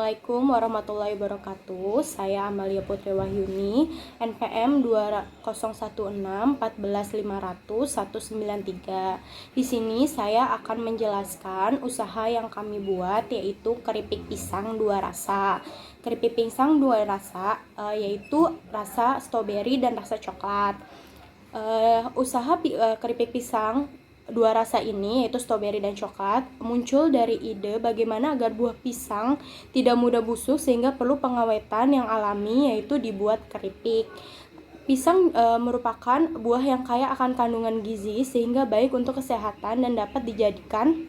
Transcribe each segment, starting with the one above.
Assalamualaikum warahmatullahi wabarakatuh. Saya Amalia Putri Wahyuni, NPM 2016141500-193. Di sini saya akan menjelaskan usaha yang kami buat, yaitu keripik pisang dua rasa. Keripik pisang dua rasa yaitu rasa stroberi dan rasa coklat. Usaha keripik pisang dua rasa ini, yaitu stroberi dan coklat, muncul dari ide bagaimana agar buah pisang tidak mudah busuk sehingga perlu pengawetan yang alami, yaitu dibuat keripik. Pisang merupakan buah yang kaya akan kandungan gizi sehingga baik untuk kesehatan dan dapat dijadikan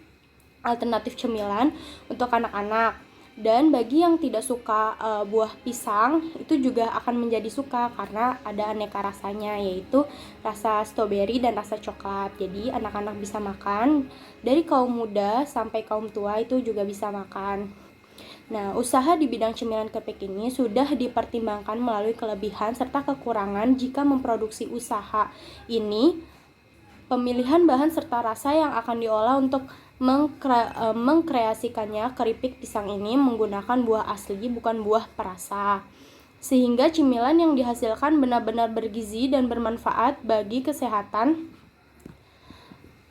alternatif cemilan untuk anak-anak. Dan bagi yang tidak suka buah pisang, itu juga akan menjadi suka karena ada aneka rasanya, yaitu rasa stroberi dan rasa coklat. Jadi anak-anak bisa makan, dari kaum muda sampai kaum tua itu juga bisa makan. Nah, usaha di bidang cemilan keripik ini sudah dipertimbangkan melalui kelebihan serta kekurangan jika memproduksi usaha ini, pemilihan bahan serta rasa yang akan diolah untuk mengkreasikannya. Keripik pisang ini menggunakan buah asli, bukan buah perasa, sehingga cemilan yang dihasilkan benar-benar bergizi dan bermanfaat bagi kesehatan.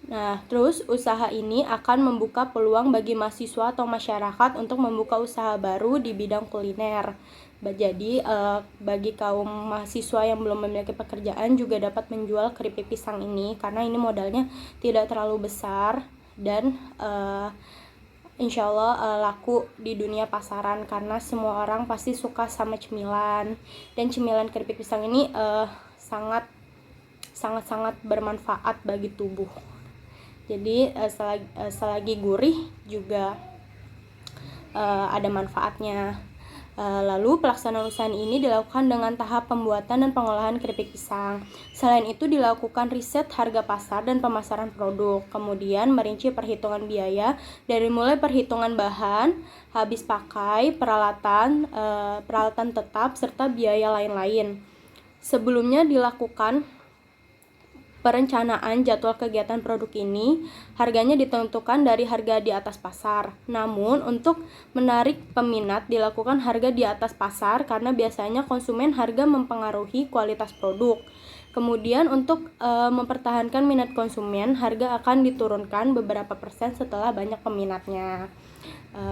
Nah, terus usaha ini akan membuka peluang bagi mahasiswa atau masyarakat untuk membuka usaha baru di bidang kuliner. Jadi bagi kaum mahasiswa yang belum memiliki pekerjaan juga dapat menjual keripik pisang ini karena ini modalnya tidak terlalu besar dan insya Allah laku di dunia pasaran karena semua orang pasti suka sama cemilan, dan cemilan keripik pisang ini sangat bermanfaat bagi tubuh. Jadi selagi gurih juga ada manfaatnya. Lalu pelaksanaan usaha ini dilakukan dengan tahap pembuatan dan pengolahan keripik pisang. Selain itu dilakukan riset harga pasar dan pemasaran produk. Kemudian merinci perhitungan biaya dari mulai perhitungan bahan, habis pakai, peralatan tetap, serta biaya lain-lain. Sebelumnya dilakukan perencanaan jadwal kegiatan produk ini. Harganya ditentukan dari harga di atas pasar. Namun untuk menarik peminat dilakukan harga di atas pasar karena biasanya konsumen harga mempengaruhi kualitas produk. Kemudian untuk mempertahankan minat konsumen, harga akan diturunkan beberapa persen setelah banyak peminatnya.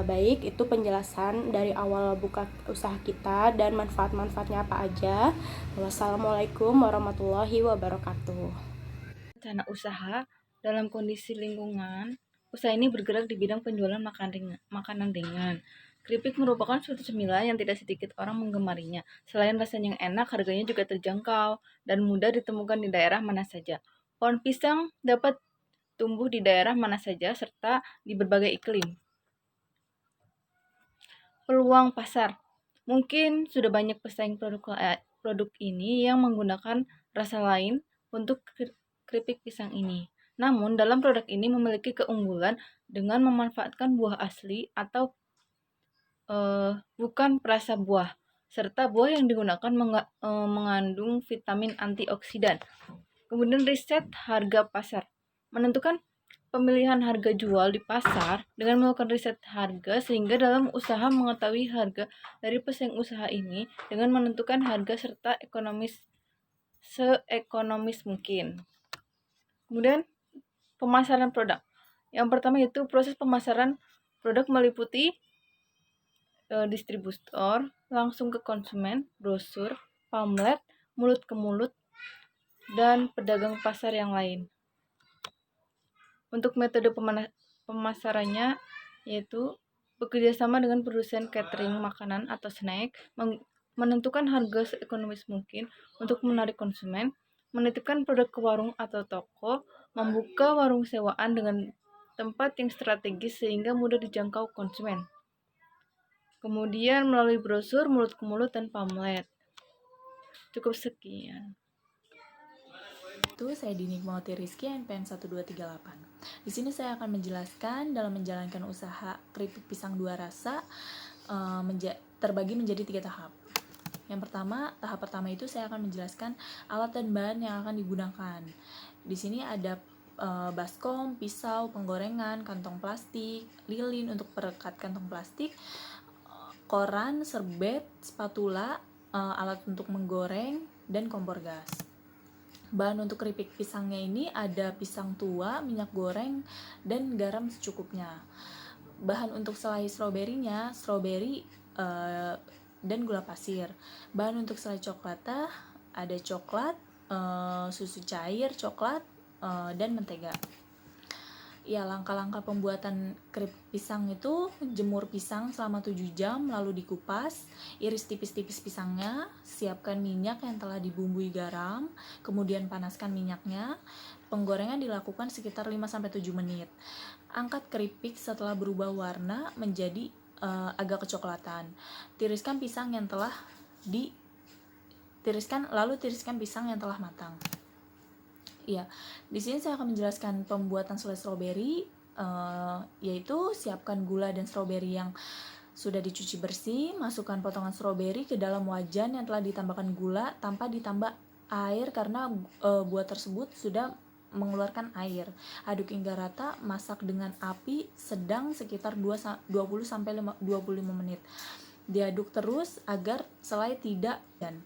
Baik, itu penjelasan dari awal buka usaha kita dan manfaat-manfaatnya apa aja. Wassalamualaikum warahmatullahi wabarakatuh. Rencana usaha dalam kondisi lingkungan. Usaha ini bergerak di bidang penjualan makanan ringan. Keripik merupakan suatu cemilan yang tidak sedikit orang menggemarinya. Selain rasanya yang enak, harganya juga terjangkau dan mudah ditemukan di daerah mana saja. Pohon pisang dapat tumbuh di daerah mana saja serta di berbagai iklim. Peluang pasar. Mungkin sudah banyak pesaing produk ini yang menggunakan rasa lain untuk keripik pisang ini. Namun, dalam produk ini memiliki keunggulan dengan memanfaatkan buah asli atau bukan perasa buah, serta buah yang digunakan mengandung vitamin antioksidan. Kemudian riset harga pasar. Menentukan pemilihan harga jual di pasar dengan melakukan riset harga sehingga dalam usaha mengetahui harga dari pesaing usaha ini dengan menentukan harga serta seekonomis mungkin. Kemudian pemasaran produk. Yang pertama yaitu proses pemasaran produk meliputi distributor, langsung ke konsumen, brosur, pamflet, mulut ke mulut, dan pedagang pasar yang lain. Untuk metode pemasarannya yaitu bekerjasama dengan produsen catering makanan atau snack, menentukan harga seekonomis mungkin untuk menarik konsumen, menitipkan produk ke warung atau toko, membuka warung sewaan dengan tempat yang strategis sehingga mudah dijangkau konsumen. Kemudian melalui brosur, mulut ke mulut, dan pamflet. Cukup sekian. Itu saya Dini Mauti Rizky, NPM 1238. Di sini saya akan menjelaskan dalam menjalankan usaha keripik pisang dua rasa terbagi menjadi 3 tahap. Yang pertama, tahap pertama itu saya akan menjelaskan alat dan bahan yang akan digunakan. Di sini ada baskom, pisau, penggorengan, kantong plastik, lilin untuk perekat kantong plastik, koran, serbet, spatula, alat untuk menggoreng, dan kompor gas. Bahan untuk keripik pisangnya ini ada pisang tua, minyak goreng, dan garam secukupnya. Bahan untuk selai stroberinya, stroberi dan gula pasir. Bahan untuk selai coklatnya ada coklat, susu cair, coklat, dan mentega. Ya, langkah-langkah pembuatan keripik pisang itu: jemur pisang selama 7 jam, lalu dikupas, iris tipis-tipis pisangnya, siapkan minyak yang telah dibumbui garam, kemudian panaskan minyaknya. Penggorengan dilakukan sekitar 5-7 menit. Angkat keripik setelah berubah warna menjadi agak kecoklatan. Tiriskan pisang yang telah tiriskan pisang yang telah matang. Ya, di sini saya akan menjelaskan pembuatan selai stroberi, yaitu siapkan gula dan stroberi yang sudah dicuci bersih, masukkan potongan stroberi ke dalam wajan yang telah ditambahkan gula tanpa ditambah air karena buah tersebut sudah mengeluarkan air. Aduk hingga rata, masak dengan api sedang sekitar 20-25 menit. Diaduk terus agar selai tidak dan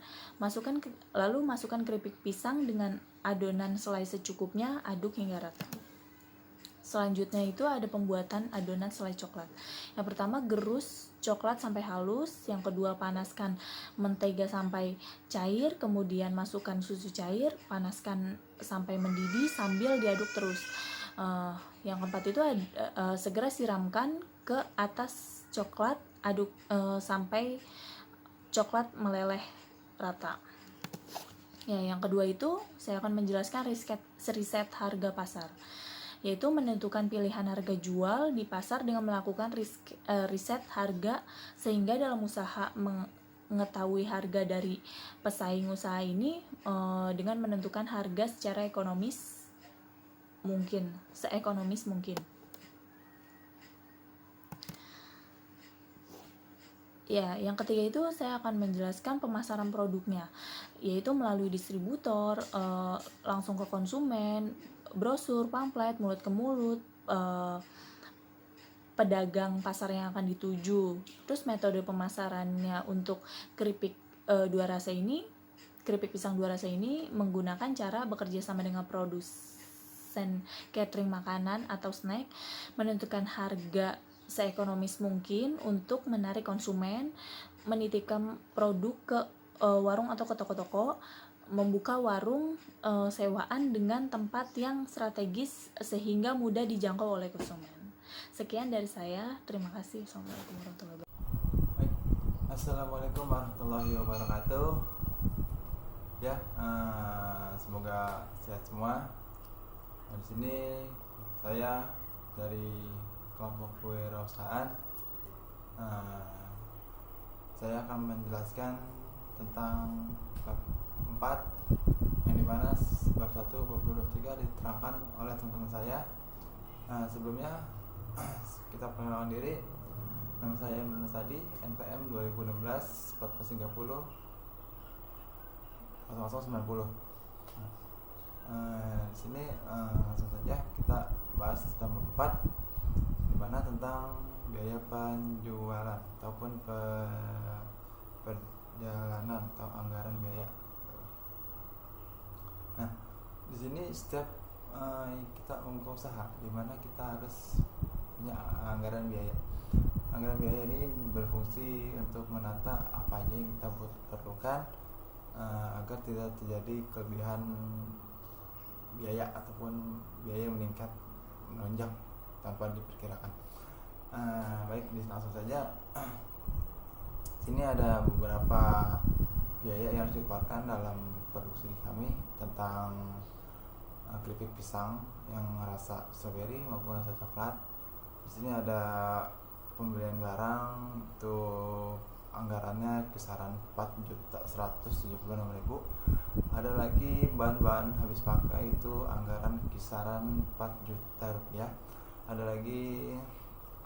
lalu masukkan keripik pisang dengan adonan selai secukupnya, aduk hingga rata. Selanjutnya itu ada pembuatan adonan selai coklat. Yang pertama, gerus coklat sampai halus. Yang kedua, panaskan mentega sampai cair, kemudian masukkan susu cair, panaskan sampai mendidih sambil diaduk terus. Yang keempat itu segera siramkan ke atas coklat, aduk sampai coklat meleleh rata. Ya, yang kedua itu saya akan menjelaskan riset harga pasar, yaitu menentukan pilihan harga jual di pasar dengan melakukan riset harga, sehingga dalam usaha mengetahui harga dari pesaing usaha ini dengan menentukan harga secara seekonomis mungkin. Ya, yang ketiga itu saya akan menjelaskan pemasaran produknya, yaitu melalui distributor, langsung ke konsumen, brosur, pamflet, mulut ke mulut, pedagang pasar yang akan dituju. Terus metode pemasarannya untuk keripik keripik pisang dua rasa ini menggunakan cara bekerja sama dengan produsen catering makanan atau snack, menentukan harga seekonomis mungkin untuk menarik konsumen, menitipkan produk ke warung atau ke toko-toko, membuka warung sewaan dengan tempat yang strategis sehingga mudah dijangkau oleh konsumen. Sekian dari saya, terima kasih. Assalamualaikum warahmatullahi wabarakatuh. Baik. Assalamualaikum warahmatullahi wabarakatuh. Ya, semoga sehat semua. Di sini saya dari kelompok kewirausahaan, saya akan menjelaskan tentang bab 4, yang dimana bab 1, bab 2, bab 3 diterangkan oleh teman-teman saya. Sebelumnya kita perkenalkan diri. Nama saya Imran Sadi, NPM 2016 1430 0090. Di sini langsung saja kita bahas tentang bab 4, dimana tentang biaya penjualan ataupun perjalanan atau anggaran biaya. Nah, di sini setiap kita membuka usaha, dimana kita harus punya anggaran biaya. Anggaran biaya ini berfungsi untuk menata apa aja yang kita perlukan agar tidak terjadi kelebihan biaya ataupun biaya meningkat melonjak tanpa diperkirakan. Baik, langsung saja. Sini ada beberapa biaya yang harus dikeluarkan dalam produksi kami tentang keripik pisang yang rasa stroberi maupun rasa coklat. Di sini ada pembelian barang, itu anggarannya kisaran 4.176.000. Ada lagi bahan-bahan habis pakai, itu anggaran kisaran 4 juta rupiah. Ada lagi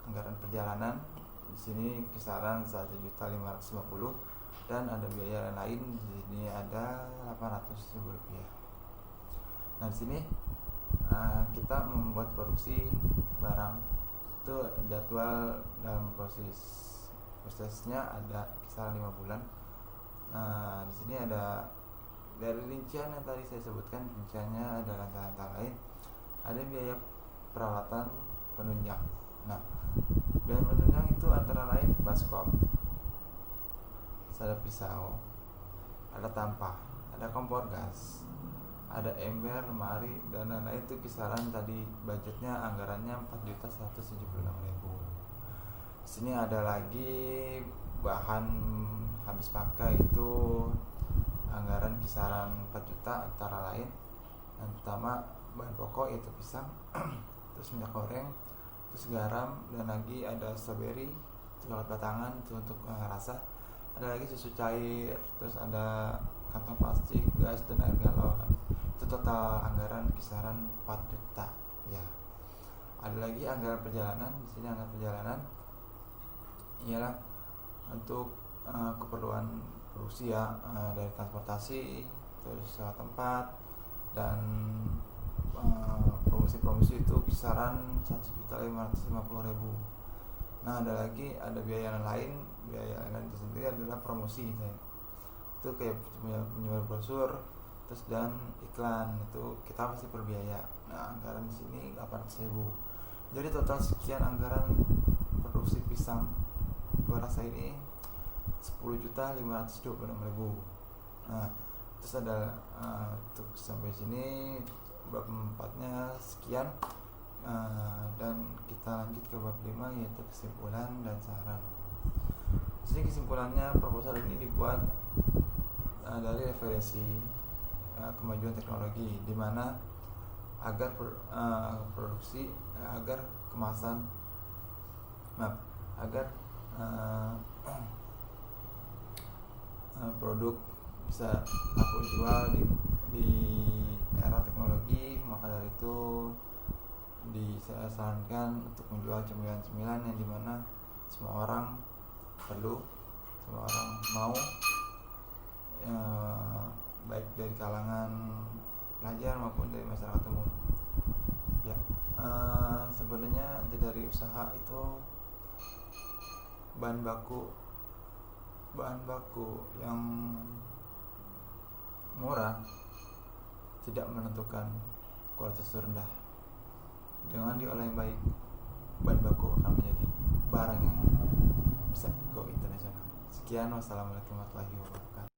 anggaran perjalanan, di sini kisaran 1.550.000, dan ada biaya lain di sini ada 800.000 rupiah. Nah, di sini kita membuat produksi barang itu jadwal dalam proses prosesnya ada kisaran 5 bulan. Nah, di sini ada dari rincian yang tadi saya sebutkan, rinciannya ada antara lain ada biaya peralatan penunjang. Nah, biaya penunjang itu antara lain baskom, ada pisau, ada tampah, ada kompor gas, ada ember, lemari, dan lain-lain. Itu kisaran tadi budgetnya anggarannya 4.176.000. Di sini ada lagi bahan habis pakai, itu anggaran kisaran 4 juta antara lain. Yang pertama bahan pokok yaitu pisang, terus minyak goreng, terus garam, dan lagi ada strawberry, coklat batangan itu untuk rasa, ada lagi susu cair, terus ada kantong plastik, gas, dan air galon. Itu total anggaran kisaran 4 juta ya. Ada lagi anggaran perjalanan. Di sini anggaran perjalanan ialah untuk keperluan produksi ya, dari transportasi, terus sewa tempat, dan promosi itu kisaran 1.550.000. Nah, ada biaya lain itu sendiri adalah promosi itu kayak menyebar brosur, terus dan iklan, itu kita pasti berbiaya. Nah, anggaran di sini 800.000. Jadi total sekian anggaran produksi pisang dua rasa ini 10.526.000. Nah, terus ada untuk sampai sini bab 4-nya sekian, dan kita lanjut ke bab 5 yaitu kesimpulan dan saran. Di sini kesimpulannya, proposal ini dibuat dari referensi kemajuan teknologi, di mana agar produksi agar kemasan agar produk bisa aku jual di era teknologi. Maka dari itu saya sarankan untuk menjual cemilan-cemilan yang dimana semua orang perlu, semua orang mau, baik dari kalangan pelajar maupun dari masyarakat umum ya. Sebenarnya dari usaha itu bahan baku yang murah tidak menentukan kualitas rendah. Dengan diolah yang baik, bahan baku akan menjadi barang yang bisa go internasional. Sekian, wassalamualaikum warahmatullahi wabarakatuh.